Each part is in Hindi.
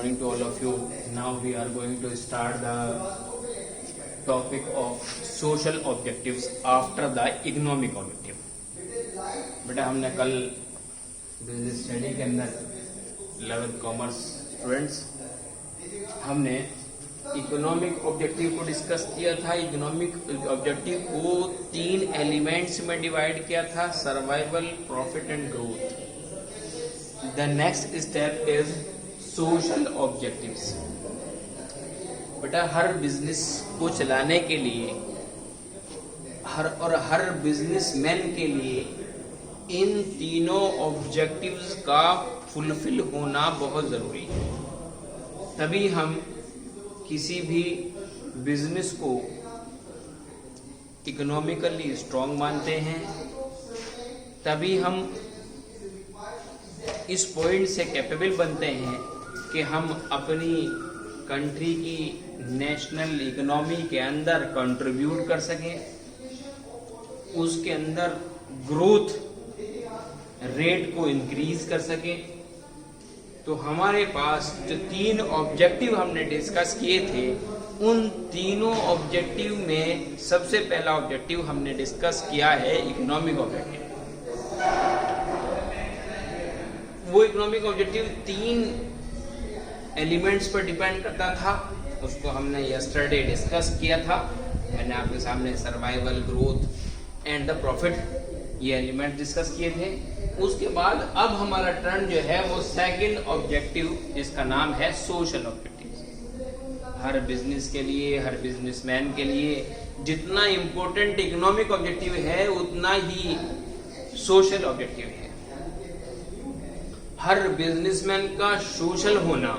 morning to all of you. Now we are going to start the topic of social objectives after the economic objective. बेटा हमने कल बिजनेस स्टडी के अंदर 11th कॉमर्स स्टूडेंट्स हमने इकोनॉमिक ऑब्जेक्टिव को डिस्कस किया था। इकोनॉमिक ऑब्जेक्टिव को 3 एलिमेंट्स में डिवाइड किया था, survival, profit and growth. The next step is social objectives. बेटा हर बिजनेस को चलाने के लिए हर बिजनेसमैन के लिए इन तीनों ऑब्जेक्टिव्स का फुलफिल होना बहुत जरूरी है, तभी हम किसी भी बिजनेस को इकोनॉमिकली स्ट्रांग मानते हैं, तभी हम इस पॉइंट से कैपेबल बनते हैं कि हम अपनी कंट्री की नेशनल इकोनॉमी के अंदर कंट्रीब्यूट कर सकें, उसके अंदर ग्रोथ रेट को इंक्रीज कर सकें। तो हमारे पास जो 3 ऑब्जेक्टिव हमने डिस्कस किए थे, उन तीनों ऑब्जेक्टिव में सबसे पहला ऑब्जेक्टिव हमने डिस्कस किया है इकोनॉमिक ऑब्जेक्टिव। वो इकोनॉमिक ऑब्जेक्टिव 3 एलिमेंट्स पर डिपेंड करता था, उसको हमने यस्टरडे डिस्कस किया था। मैंने आपके सामने survival, growth and the profit ये एलिमेंट डिस्कस किए थे। उसके बाद अब हमारा टर्न जो है वो सेकंड ऑब्जेक्टिव, जिसका नाम है सोशल ऑब्जेक्टिव। हर बिजनेस के लिए, हर बिजनेसमैन के लिए जितना इंपॉर्टेंट इकोनॉमिक ऑब्जेक्टिव है उतना ही सोशल ऑब्जेक्टिव है। हर बिजनेसमैन का सोशल होना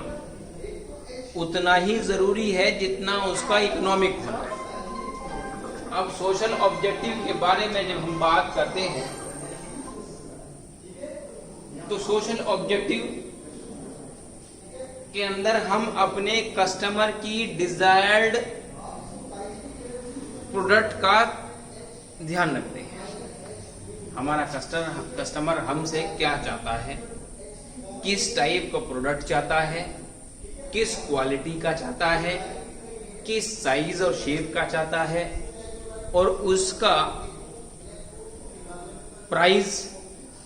उतना ही जरूरी है जितना उसका इकोनॉमिक होना। अब सोशल ऑब्जेक्टिव के बारे में जब हम बात करते हैं तो सोशल ऑब्जेक्टिव के अंदर हम अपने कस्टमर की डिजायर्ड प्रोडक्ट का ध्यान रखते हैं। हमारा कस्टमर हमसे क्या चाहता है, किस टाइप का प्रोडक्ट चाहता है, किस क्वालिटी का चाहता है, किस साइज और शेप का चाहता है, और उसका प्राइस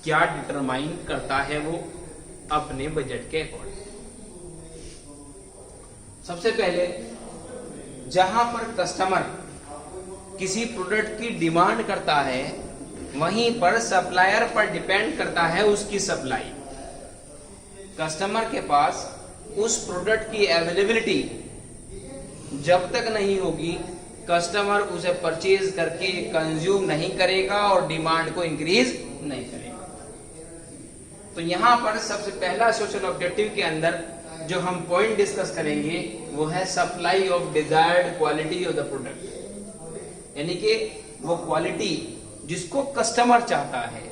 क्या डिटरमाइन करता है वो अपने बजट के अकॉर्डिंग। सबसे पहले जहां पर कस्टमर किसी प्रोडक्ट की डिमांड करता है, वहीं पर सप्लायर पर डिपेंड करता है उसकी सप्लाई। कस्टमर के पास उस प्रोडक्ट की अवेलेबिलिटी जब तक नहीं होगी, कस्टमर उसे परचेज करके कंज्यूम नहीं करेगा और डिमांड को इंक्रीज नहीं करेगा। तो यहां पर सबसे पहला सोशल ऑब्जेक्टिव के अंदर जो हम पॉइंट डिस्कस करेंगे वो है supply of desired quality of the product. यानी कि वो क्वालिटी जिसको कस्टमर चाहता है,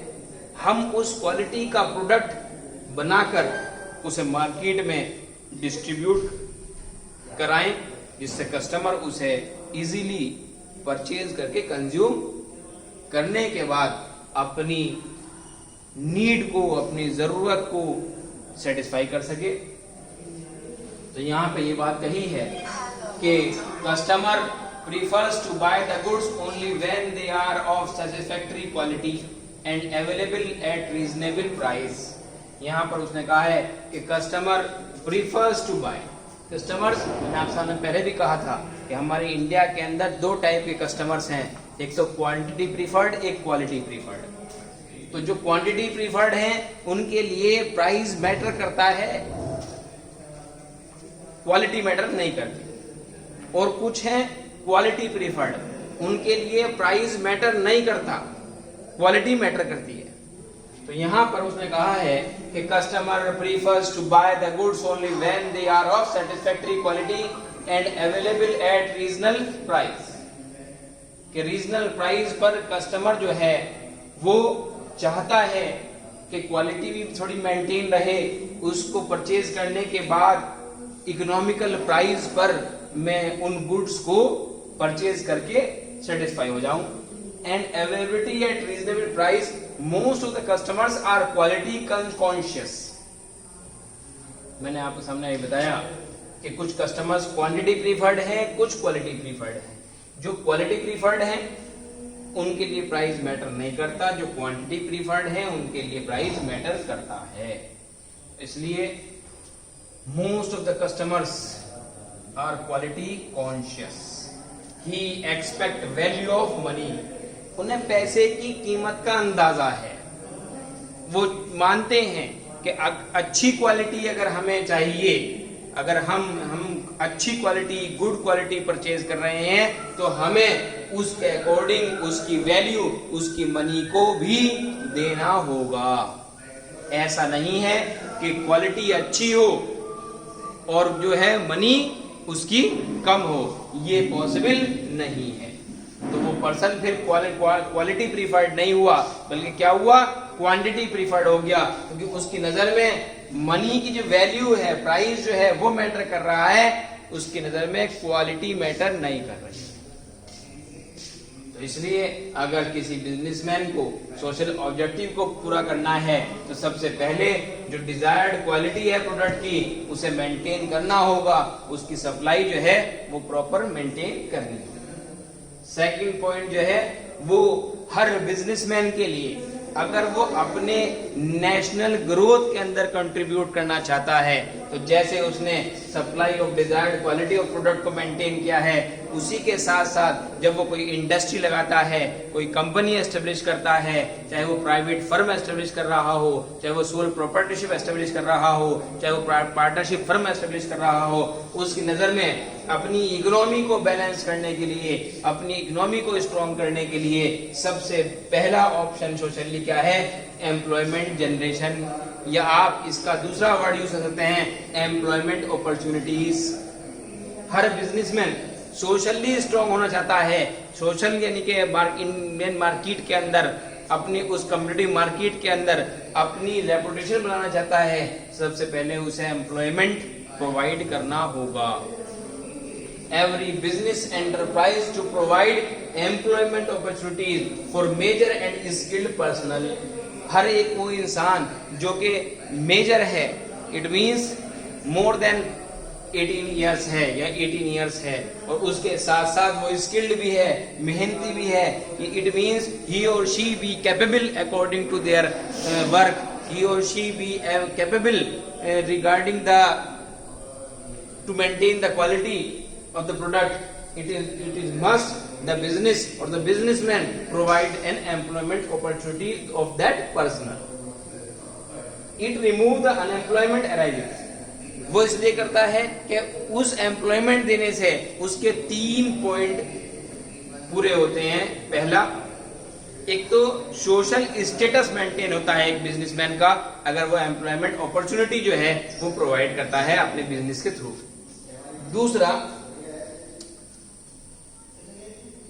हम उस क्वालिटी का प्रोडक्ट बनाकर उसे मार्केट में डिस्ट्रीब्यूट कराएं, जिससे कस्टमर उसे इजीली परचेज करके कंज्यूम करने के बाद अपनी नीड को, अपनी जरूरत को सेटिस्फाई कर सके। तो यहाँ पे ये बात कही है कि customer prefers to buy the goods only when they are of satisfactory quality and available at reasonable price. यहाँ पर उसने कहा है कि customer prefers to buy. Customers, मैंने आप सामने पहले भी कहा था कि हमारे इंडिया के अंदर 2 टाइप के कस्टमर्स हैं, एक तो क्वांटिटी प्रीफर्ड, एक क्वालिटी प्रीफर्ड। तो जो क्वांटिटी प्रीफर्ड हैं उनके लिए प्राइस मैटर करता है, क्वालिटी मैटर नहीं करती। और कुछ हैं क्वालिटी प्रीफर्ड, उनके लिए प्राइस मैटर नहीं करता, क्वालिटी मैटर करती है। तो यहां पर उसने कहा है कि customer prefers to buy the goods only when they are of satisfactory quality and available at regional price. कि रीजनल प्राइस पर कस्टमर जो है वो चाहता है कि क्वालिटी भी थोड़ी मेंटेन रहे, उसको परचेज करने के बाद इकोनॉमिकल प्राइस पर मैं उन गुड्स को परचेज करके सेटिस्फाई हो जाऊं। And availability at reasonable price, most of the customers are quality conscious. मैंने आपके सामने ये बताया कि कुछ कस्टमर्स क्वांटिटी प्रीफर्ड हैं, कुछ क्वालिटी प्रीफर्ड हैं। जो क्वालिटी प्रीफर्ड हैं उनके लिए प्राइस मैटर नहीं करता, जो क्वांटिटी प्रीफर्ड हैं उनके लिए प्राइस मैटर करता है। इसलिए most of the customers are quality conscious, ही एक्सपेक्ट वैल्यू ऑफ मनी, उन्हें पैसे की कीमत का अंदाजा है। वो मानते हैं कि अच्छी क्वालिटी अगर हमें चाहिए, अगर हम अच्छी क्वालिटी, गुड क्वालिटी परचेज कर रहे हैं तो हमें उसके अकॉर्डिंग उसकी वैल्यू, उसकी मनी को भी देना होगा। ऐसा नहीं है कि क्वालिटी अच्छी हो और जो है मनी उसकी कम हो, ये पॉसिबल नहीं है। तो वो पर्सन फिर क्वालिटी प्रीफर्ड नहीं हुआ, बल्कि क्या हुआ, क्वांटिटी प्रीफर्ड हो गया, क्योंकि उसकी नजर में मनी की जो वैल्यू है, प्राइस जो है वो मैटर कर रहा है, उसकी नजर में क्वालिटी मैटर नहीं कर रही। तो इसलिए अगर किसी बिजनेसमैन को सोशल ऑब्जेक्टिव को पूरा करना है तो सबसे पहले जो डिजायर्ड क्वालिटी है प्रोडक्ट की उसे मेंटेन करना होगा, उसकी सप्लाई जो है वो प्रॉपर मेंटेन करनी है। सेकंड पॉइंट जो है वो हर बिजनेसमैन के लिए, अगर वो अपने नेशनल ग्रोथ के अंदर कंट्रीब्यूट करना चाहता है तो जैसे उसने supply of desired quality of product को मेंटेन किया है, उसी के साथ साथ जब वो कोई इंडस्ट्री लगाता है, कोई कंपनी एस्टेब्लिश करता है, चाहे वो प्राइवेट फर्म एस्टेब्लिश कर रहा हो, चाहे वो सोल प्रॉपर्टीशिप एस्टेब्लिश कर रहा हो, चाहे वो पार्टनरशिप फर्म एस्टेब्लिश कर रहा हो, उसकी नजर में अपनी इकोनॉमी को बैलेंस करने के लिए, अपनी इकोनॉमी को स्ट्रॉन्ग करने के लिए सबसे पहला ऑप्शन सोशली क्या है, एम्प्लॉयमेंट जनरेशन, या आप इसका दूसरा वर्ड यूज कर सकते हैं एम्प्लॉयमेंट अपॉर्चुनिटीज। हर बिजनेसमैन सोशली स्ट्रॉन्ग होना चाहता है, सोशल यानी कि इंडियन मार्केट के अंदर, अपनी उस कम्युनिटी मार्केट के अंदर अपनी रेपुटेशन बनाना चाहता है, सबसे पहले उसे एम्प्लॉयमेंट प्रोवाइड करना होगा। Every business enterprise to provide employment opportunities for major and skilled personnel। हर एक वो इंसान जो कि मेजर है, it means more than 18 years है या 18 ईयर्स है, और उसके साथ साथ वो स्किल्ड भी है, मेहनती भी है, इट मीन्स ही और she be capable according to their work, he और she be capable regarding the to maintain the quality of the product. It is must the business or the businessman provide an employment opportunity of that person. It remove the unemployment arises। वो इसलिए करता है कि उस एम्प्लॉयमेंट देने से उसके 3 पॉइंट पूरे होते हैं। पहला, एक तो सोशल स्टेटस मेंटेन होता है एक बिजनेसमैन का अगर वो एम्प्लॉयमेंट अपॉर्चुनिटी जो है वो प्रोवाइड करता है अपने बिजनेस के थ्रू। दूसरा,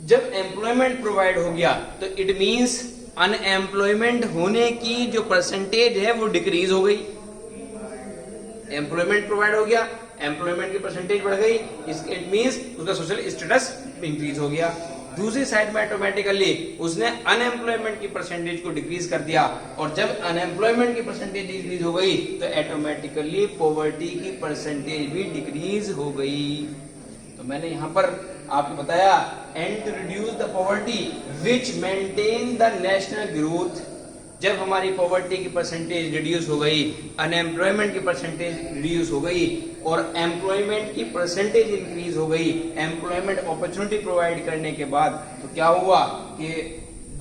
जब एम्प्लॉयमेंट प्रोवाइड हो गया तो इट मींस अनएम्प्लॉयमेंट होने की जो परसेंटेज है वो डिक्रीज हो गई। एम्प्लॉयमेंट प्रोवाइड हो गया, एम्प्लॉयमेंट की परसेंटेज बढ़ गई, इट मींस उसका सोशल स्टेटस इंक्रीज हो गया। दूसरी साइड में ऑटोमेटिकली उसने अनएम्प्लॉयमेंट की परसेंटेज को डिक्रीज कर दिया, और जब अनएम्प्लॉयमेंट की परसेंटेज डिक्रीज हो गई तो ऑटोमेटिकली पॉवर्टी की परसेंटेज भी डिक्रीज हो गई। तो मैंने यहाँ पर आपको बताया, and to reduce the poverty which maintain the national growth. जब हमारी पॉवर्टी की परसेंटेज रिड्यूस हो गई, अनएम्प्लॉयमेंट की परसेंटेज रिड्यूस हो गई और एम्प्लॉयमेंट की परसेंटेज इंक्रीज हो गई, एम्प्लॉयमेंट अपॉर्चुनिटी प्रोवाइड करने के बाद, तो क्या हुआ कि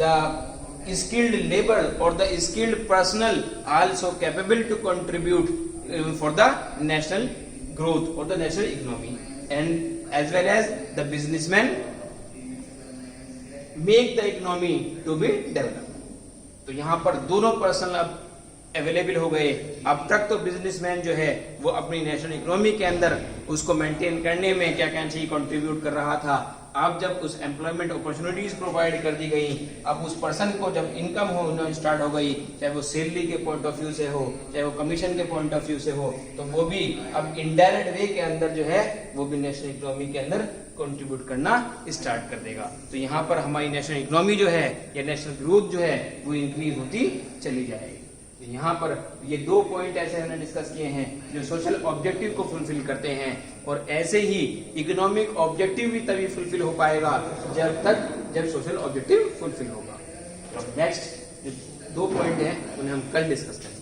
द स्किल्ड लेबर और the skilled personnel also capable to contribute for the national growth और the national economy, and as well as the businessmen make the economy to be developed। तो यहाँ पर दोनों पर्सन अब अवेलेबल हो गए। अब तक तो बिजनेसमैन जो है वो अपनी नेशनल इकोनॉमी के अंदर उसको मेंटेन करने में क्या कहना चाहिए कंट्रीब्यूट कर रहा था। अब जब उस एम्प्लॉयमेंट अपॉर्चुनिटीज प्रोवाइड कर दी गई, अब उस पर्सन को जब इनकम होना स्टार्ट हो गई, चाहे वो सैलरी के पॉइंट ऑफ व्यू से हो, चाहे वो कमीशन के पॉइंट ऑफ व्यू से हो, तो वो भी अब इनडायरेक्ट वे के अंदर जो है वो भी नेशनल इकोनॉमी के अंदर कंट्रीब्यूट करना स्टार्ट कर देगा। तो यहाँ पर हमारी नेशनल इकोनॉमी जो है या नेशनल ग्रोथ जो है वो इंक्रीज होती चली जाएगी। यहाँ पर ये 2 पॉइंट ऐसे हमने डिस्कस किए हैं जो सोशल ऑब्जेक्टिव को फुलफिल करते हैं, और ऐसे ही इकोनॉमिक ऑब्जेक्टिव भी तभी फुलफिल हो पाएगा जब सोशल ऑब्जेक्टिव फुलफिल होगा। अब नेक्स्ट 2 पॉइंट हैं उन्हें हम कल डिस्कस करेंगे।